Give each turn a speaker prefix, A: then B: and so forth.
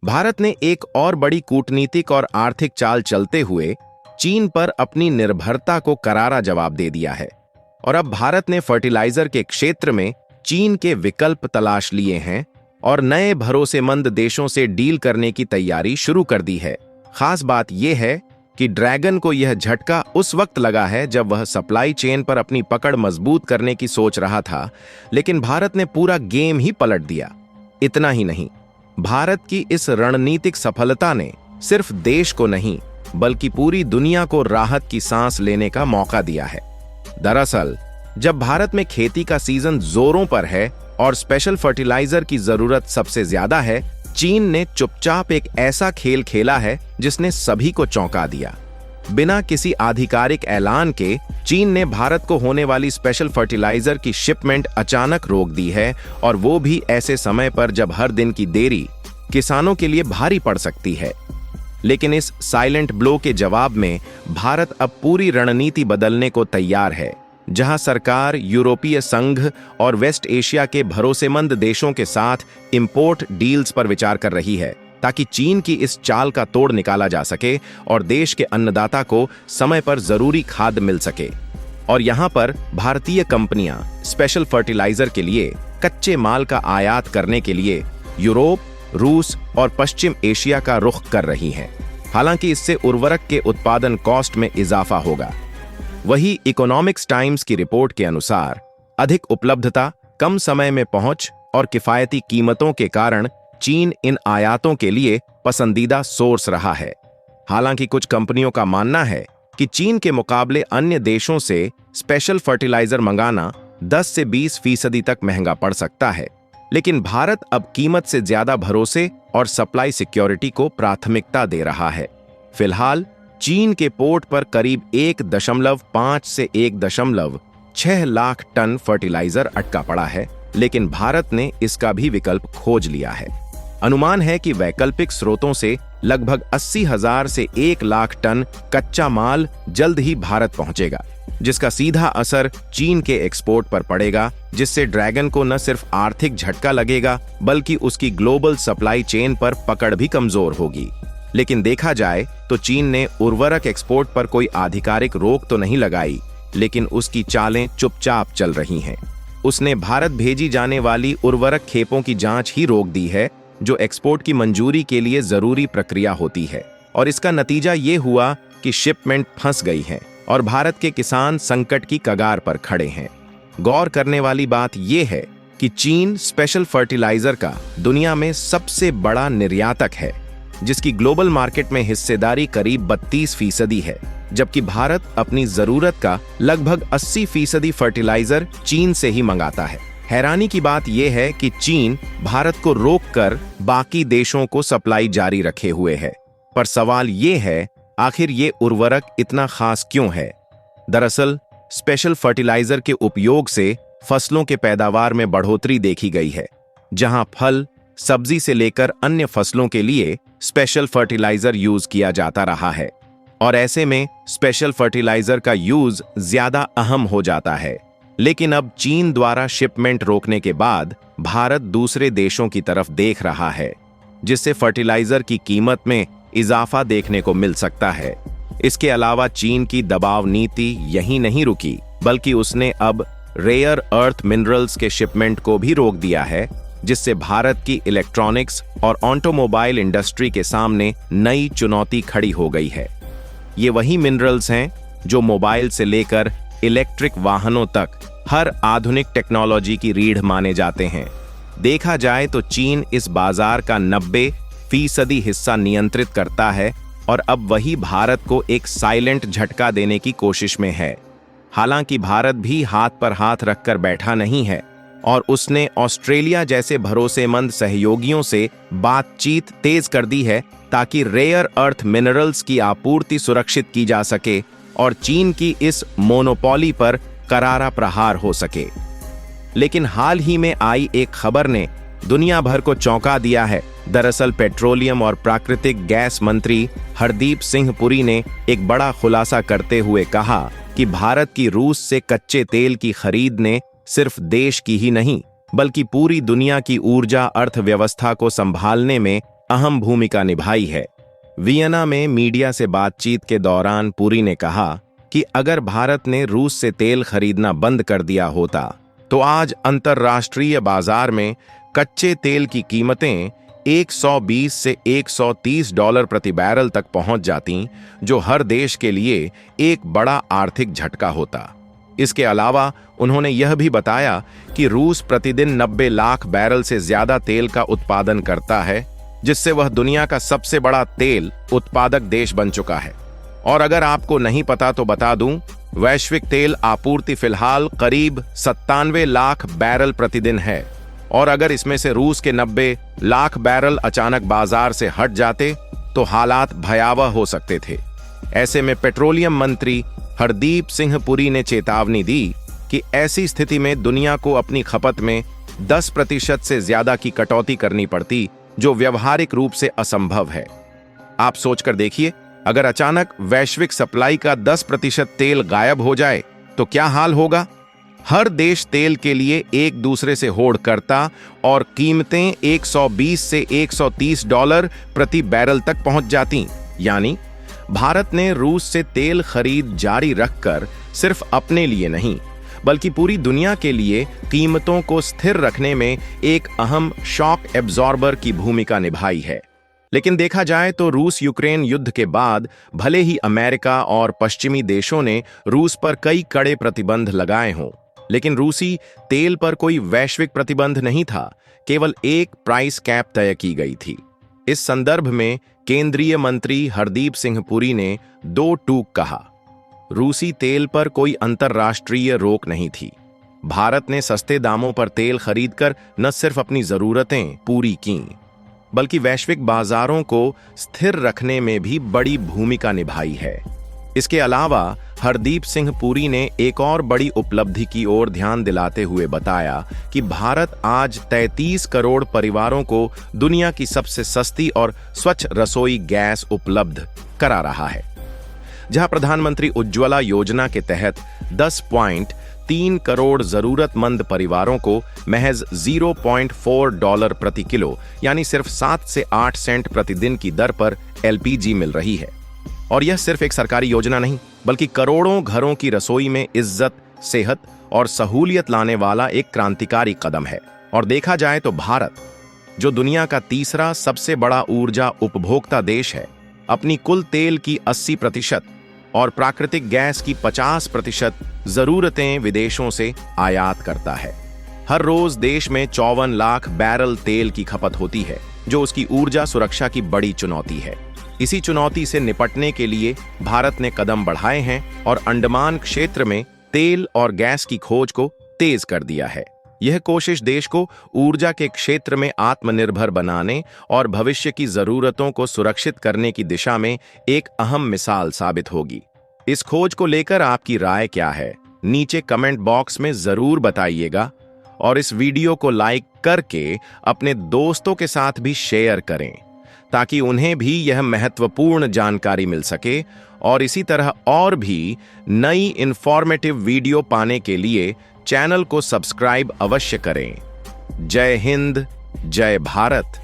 A: भारत ने एक और बड़ी कूटनीतिक और आर्थिक चाल चलते हुए चीन पर अपनी निर्भरता को करारा जवाब दे दिया है और अब भारत ने फर्टिलाइजर के क्षेत्र में चीन के विकल्प तलाश लिए हैं और नए भरोसेमंद देशों से डील करने की तैयारी शुरू कर दी है। खास बात यह है कि ड्रैगन को यह झटका उस वक्त लगा है जब वह सप्लाई चेन पर अपनी पकड़ मजबूत करने की सोच रहा था, लेकिन भारत ने पूरा गेम ही पलट दिया। इतना ही नहीं, भारत की इस रणनीतिक सफलता ने सिर्फ देश को नहीं बल्कि पूरी दुनिया को राहत की सांस लेने का मौका दिया है। दरअसल जब भारत में खेती का सीजन जोरों पर है और स्पेशल फर्टिलाइजर की जरूरत सबसे ज्यादा है, चीन ने चुपचाप एक ऐसा खेल खेला है जिसने सभी को चौंका दिया। बिना किसी आधिकारिक ऐलान के चीन ने भारत को होने वाली स्पेशल फर्टिलाइजर की शिपमेंट अचानक रोक दी है, और वो भी ऐसे समय पर जब हर दिन की देरी किसानों के लिए भारी पड़ सकती है। लेकिन इस साइलेंट ब्लो के जवाब में भारत अब पूरी रणनीति बदलने को तैयार है। जहां सरकार यूरोपीय संघ और वेस्ट एशिया के भरोसेमंद देशों के साथ इंपोर्ट डील्स पर विचार कर रही है ताकि चीन की इस चाल का तोड़ निकाला जा सके और देश के अन्नदाता को समय पर जरूरी खाद मिल सके। और यहां पर भारतीय कंपनियां स्पेशल फर्टिलाइजर के लिए कच्चे माल का आयात करने के लिए यूरोप, रूस और पश्चिम एशिया का रुख कर रही हैं। हालांकि इससे उर्वरक के उत्पादन कॉस्ट में इजाफा होगा। वही इकोनॉमिक्स टाइम्स की रिपोर्ट के अनुसार अधिक उपलब्धता, कम समय में पहुंच और किफायती कीमतों के कारण चीन इन आयातों के लिए पसंदीदा सोर्स रहा है। हालांकि कुछ कंपनियों का मानना है कि चीन के मुकाबले अन्य देशों से स्पेशल फर्टिलाइजर मंगाना 10 से 20% तक महंगा पड़ सकता है। लेकिन भारत अब कीमत से ज्यादा भरोसे और सप्लाई सिक्योरिटी को प्राथमिकता दे रहा है। फिलहाल चीन के पोर्ट पर करीब 1.5 से 1.6 लाख टन फर्टिलाइजर अटका पड़ा है, लेकिन भारत ने इसका भी विकल्प खोज लिया है। अनुमान है कि वैकल्पिक स्रोतों से लगभग 80,000 से 1 लाख टन कच्चा माल जल्द ही भारत पहुंचेगा, जिसका सीधा असर चीन के एक्सपोर्ट पर पड़ेगा, जिससे ड्रैगन को न सिर्फ आर्थिक झटका लगेगा बल्कि उसकी ग्लोबल सप्लाई चेन पर पकड़ भी कमजोर होगी। लेकिन देखा जाए तो चीन ने उर्वरक एक्सपोर्ट पर कोई आधिकारिक रोक तो नहीं लगाई, लेकिन उसकी चालें चुपचाप चल रही हैं। उसने भारत भेजी जाने वाली उर्वरक खेपों की जांच ही रोक दी है, जो एक्सपोर्ट की मंजूरी के लिए जरूरी प्रक्रिया होती है, और इसका नतीजा ये हुआ कि शिपमेंट फंस गई है और भारत के किसान संकट की कगार पर खड़े हैं। गौर करने वाली बात यह है कि चीन स्पेशल फर्टिलाइजर का दुनिया में सबसे बड़ा निर्यातक है, जिसकी ग्लोबल मार्केट में हिस्सेदारी करीब 32% है, जबकि भारत अपनी जरूरत का लगभग 80% फर्टिलाइजर चीन से ही मंगाता है। हैरानी की बात यह है कि चीन भारत को रोककर बाकी देशों को सप्लाई जारी रखे हुए है। पर सवाल यह है, आखिर ये उर्वरक इतना खास क्यों है? दरअसल स्पेशल फर्टिलाइजर के उपयोग से फसलों के पैदावार में बढ़ोतरी देखी गई है, जहां फल, सब्जी से लेकर अन्य फसलों के लिए स्पेशल फर्टिलाइजर यूज किया जाता रहा है, और ऐसे में स्पेशल फर्टिलाइजर का यूज ज्यादा अहम हो जाता है। लेकिन अब चीन द्वारा शिपमेंट रोकने के बाद भारत दूसरे देशों की तरफ देख रहा है, जिससे फर्टिलाइजर की कीमत में इजाफा देखने को मिल सकता है। इसके अलावा चीन की दबाव नीति यहीं नहीं रुकी, बल्कि उसने अब रेयर अर्थ मिनरल्स के शिपमेंट को भी रोक दिया है, जिससे भारत की इलेक्ट्रॉनिक्स और ऑटोमोबाइल इंडस्ट्री के सामने नई चुनौती खड़ी हो गई है। ये वही मिनरल्स हैं जो मोबाइल से लेकर इलेक्ट्रिक वाहनों तक हर आधुनिक टेक्नोलॉजी की रीढ़ माने जाते हैं। देखा जाए तो चीन इस बाजार का 90% हिस्सा नियंत्रित करता है, और अब वही भारत को एक साइलेंट झटका देने की कोशिश में है। हालांकि भारत भी हाथ पर हाथ रखकर बैठा नहीं है, और उसने ऑस्ट्रेलिया जैसे भरोसेमंद सहयोगियों से बातचीत तेज कर दी है ताकि रेयर अर्थ मिनरल्स की आपूर्ति सुरक्षित की जा सके और चीन की इस मोनोपोली पर करारा प्रहार हो सके। लेकिन हाल ही में आई एक खबर ने दुनिया भर को चौंका दिया है। दरअसल पेट्रोलियम और प्राकृतिक गैस मंत्री हरदीप सिंह पुरी ने एक बड़ा खुलासा करते हुए कहा कि भारत की रूस से कच्चे तेल की खरीद ने सिर्फ देश की ही नहीं बल्कि पूरी दुनिया की ऊर्जा अर्थव्यवस्था को संभालने में अहम भूमिका निभाई है। वियना में मीडिया से बातचीत के दौरान पुरी ने कहा कि अगर भारत ने रूस से तेल खरीदना बंद कर दिया होता तो आज अंतर्राष्ट्रीय बाजार में कच्चे तेल की कीमतें 120 से 130 डॉलर प्रति बैरल तक पहुंच जातीं, जो हर देश के लिए एक बड़ा आर्थिक झटका होता। इसके अलावा उन्होंने यह भी बताया कि रूस प्रतिदिन 90 लाख बैरल से ज्यादा तेल का उत्पादन करता है, जिससे वह दुनिया का सबसे बड़ा तेल उत्पादक देश बन चुका है। और अगर आपको नहीं पता तो बता दूं, वैश्विक तेल आपूर्ति फिलहाल करीब 97 लाख बैरल प्रतिदिन है, और अगर इसमें से रूस के 90 लाख बैरल अचानक बाजार से हट जाते तो हालात भयावह हो सकते थे। ऐसे में पेट्रोलियम मंत्री हरदीप सिंह पुरी ने चेतावनी दी कि ऐसी स्थिति में दुनिया को अपनी खपत में 10% से ज्यादा की कटौती करनी पड़ती, जो व्यवहारिक रूप से असंभव है। आप सोचकर देखिए, अगर अचानक वैश्विक सप्लाई का 10% तेल गायब हो जाए तो क्या हाल होगा। हर देश तेल के लिए एक दूसरे से होड़ करता और कीमतें 120 से 130 डॉलर प्रति बैरल तक पहुंच जाती। यानी भारत ने रूस से तेल खरीद जारी रखकर सिर्फ अपने लिए नहीं, बल्कि पूरी दुनिया के लिए कीमतों को स्थिर रखने में एक अहम शॉक एब्जॉर्बर की भूमिका निभाई है। लेकिन देखा जाए तो रूस यूक्रेन युद्ध के बाद भले ही अमेरिका और पश्चिमी देशों ने रूस पर कई कड़े प्रतिबंध लगाए हों, लेकिन रूसी तेल पर कोई वैश्विक प्रतिबंध नहीं था, केवल एक प्राइस कैप तय की गई थी। इस संदर्भ में केंद्रीय मंत्री हरदीप सिंह पुरी ने 2 टूक कहा। रूसी तेल पर कोई अंतर्राष्ट्रीय रोक नहीं थी। भारत ने सस्ते दामों पर तेल खरीदकर न सिर्फ अपनी जरूरतें पूरी कीं, बल्कि वैश्विक बाजारों को स्थिर रखने में भी बड़ी भूमिका निभाई है। इसके अलावा हरदीप सिंह पुरी ने एक और बड़ी उपलब्धि की ओर ध्यान दिलाते हुए बताया कि भारत आज 33 करोड़ परिवारों को दुनिया की सबसे सस्ती और स्वच्छ रसोई गैस उपलब्ध करा रहा है। जहां प्रधानमंत्री उज्ज्वला योजना के तहत 10.3 करोड़ जरूरतमंद परिवारों को महज 0.4 डॉलर प्रति किलो यानी सिर्फ 7 से 8 सेंट प्रतिदिन की दर पर एलपीजी मिल रही है। और यह सिर्फ एक सरकारी योजना नहीं, बल्कि करोड़ों घरों की रसोई में इज्जत, सेहत और सहूलियत लाने वाला एक क्रांतिकारी कदम है। और देखा जाए तो भारत, जो दुनिया का तीसरा सबसे बड़ा ऊर्जा उपभोक्ता देश है, अपनी कुल तेल की 80% और प्राकृतिक गैस की 50% जरूरतें विदेशों से आयात करता है। हर रोज देश में 54 लाख बैरल तेल की खपत होती है, जो उसकी ऊर्जा सुरक्षा की बड़ी चुनौती है। इसी चुनौती से निपटने के लिए भारत ने कदम बढ़ाए हैं और अंडमान क्षेत्र में तेल और गैस की खोज को तेज कर दिया है। यह कोशिश देश को ऊर्जा के क्षेत्र में आत्मनिर्भर बनाने और भविष्य की जरूरतों को सुरक्षित करने की दिशा में एक अहम मिसाल साबित होगी। इस खोज को लेकर आपकी राय क्या है? नीचे कमेंट बॉक्स में जरूर बताइएगा और इस वीडियो को लाइक करके अपने दोस्तों के साथ भी शेयर करें, ताकि उन्हें भी यह महत्वपूर्ण जानकारी मिल सके। और इसी तरह और भी नई इंफॉर्मेटिव वीडियो पाने के लिए चैनल को सब्सक्राइब अवश्य करें। जय हिंद, जय भारत।